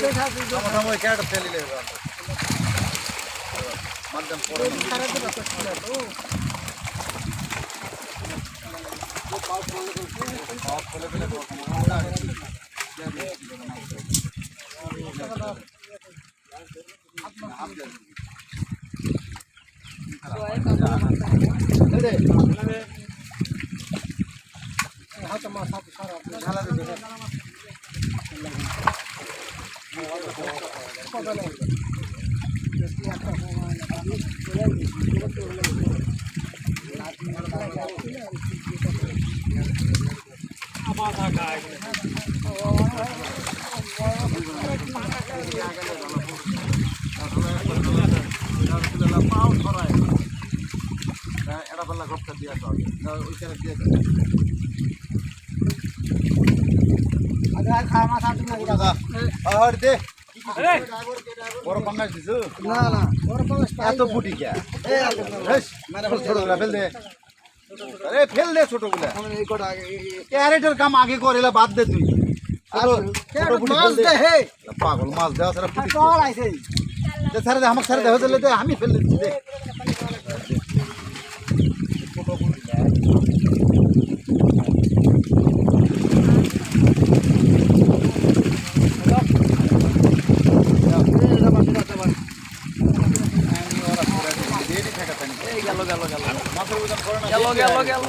ওই ক্যারেটে ফেলে দিলে মাধ্যম পড়ে এটা বললা গপটা দিয়া তো ওই করে দিয়ে আজ খাওয়া মাছ আটু লাগি দাদা আর দে বড় পাঙ্গাস দিছো না না বড় পাঙ্গাস এত ফুটি কে বেশ মানে ছোটগুলা ফেল দে আরে ফেল দে ছোটগুলা এই কোটা ক্যারেটের কাম আগে করেলা বাদ দে তুই ছোট ফুটি মাছ দে হে পাগল মাছ দাও সারা ফুটি চল আইছে দে সারা দে আমাকে সারা দে হতে দে আমি ফেল দিচ্ছি দে গেল